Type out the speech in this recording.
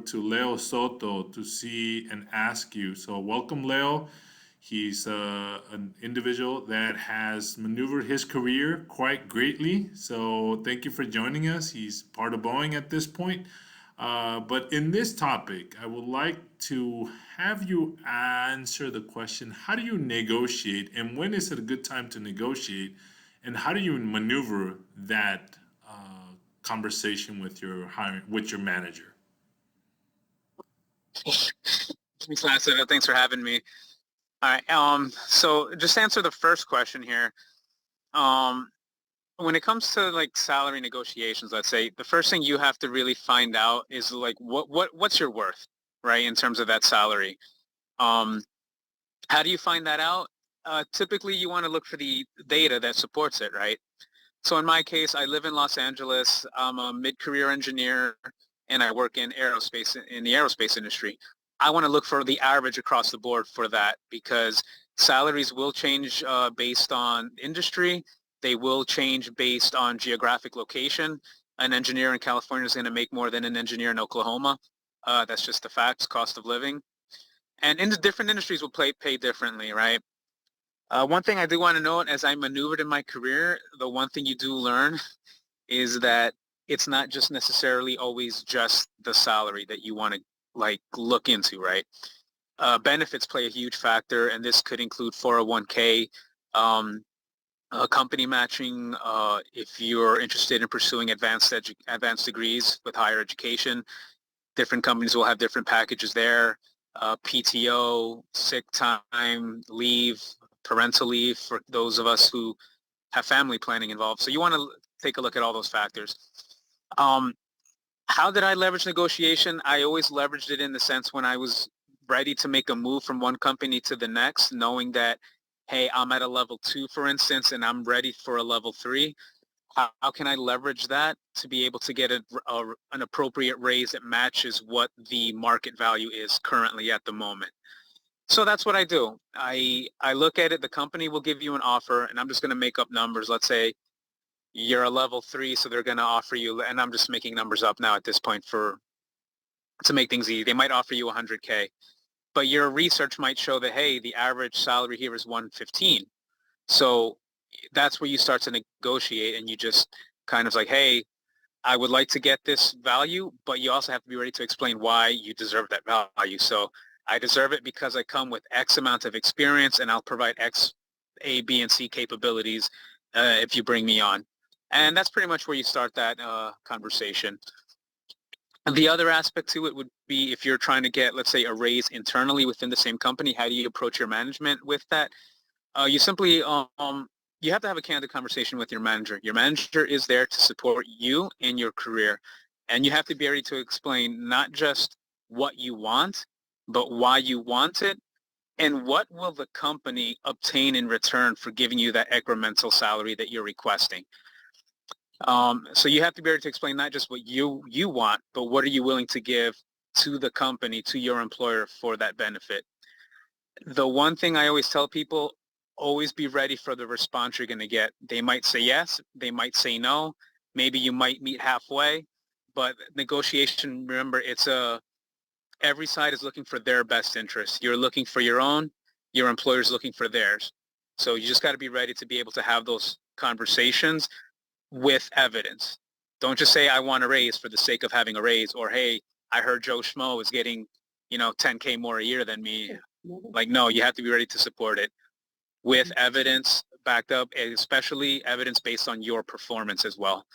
to Leo Soto to see and ask you. So, welcome, Leo. He's an individual that has maneuvered his career quite greatly. So, thank you for joining us. He's part of Boeing at this point. But in this topic, I would like to have you answer the question: how do you negotiate, and when is it a good time to negotiate, and how do you maneuver that conversation with your manager? Placid, thanks for having me. All right. So just to answer the first question here. Um, when it comes to like salary negotiations, let's say the first thing you have to really find out is like what's your worth, right? In terms of that salary. Um, how do you find that out? Typically, you want to look for the data that supports it, right? So in my case, I live in Los Angeles. I'm a mid-career engineer, and I work in the aerospace industry. I want to look for the average across the board for that because salaries will change based on industry. They will change based on geographic location. An engineer in California is going to make more than an engineer in Oklahoma. That's just the facts, cost of living. And in the different industries will pay differently, right? One thing I do want to note as I maneuvered in my career, the one thing you do learn is that it's not just necessarily always just the salary that you want to like look into, right? Benefits play a huge factor, and this could include 401k, um, company matching, if you're interested in pursuing advanced degrees with higher education. Different companies will have different packages there. PTO, sick time, leave, parental leave for those of us who have family planning involved. So you want to take a look at all those factors. Um, how did I leverage negotiation? I always leveraged it in the sense when I was ready to make a move from one company to the next, knowing that, hey, I'm at a level 2, for instance, and I'm ready for a level 3. How can I leverage that to be able to get an appropriate raise that matches what the market value is currently at the moment? So that's what I do. I look at it, the company will give you an offer, and I'm just going to make up numbers. Let's say you're a level 3, so they're going to offer you, and I'm just making numbers up now at this point to make things easy. They might offer you 100K, but your research might show that, hey, the average salary here is 115. So that's where you start to negotiate, and you just kind of like, hey, I would like to get this value, but you also have to be ready to explain why you deserve that value. So I deserve it because I come with X amount of experience, and I'll provide X, A, B, and C capabilities if you bring me on. And that's pretty much where you start that conversation. And the other aspect to it would be if you're trying to get, let's say, a raise internally within the same company, how do you approach your management with that? You simply you have to have a candid conversation with your manager. Your manager is there to support you in your career, and you have to be ready to explain not just what you want, but why you want it, and what will the company obtain in return for giving you that incremental salary that you're requesting. So you have to be able to explain not just what you want, but what are you willing to give to the company, to your employer for that benefit. The one thing I always tell people, always be ready for the response you're going to get. They might say yes, they might say no, maybe you might meet halfway, but negotiation, remember, every side is looking for their best interest. You're looking for your own, your employer's looking for theirs. So you just got to be ready to be able to have those conversations with evidence. Don't just say, I want a raise for the sake of having a raise, or, hey, I heard Joe Schmo is getting, 10K more a year than me. Like, no, you have to be ready to support it with evidence backed up, especially evidence based on your performance as well.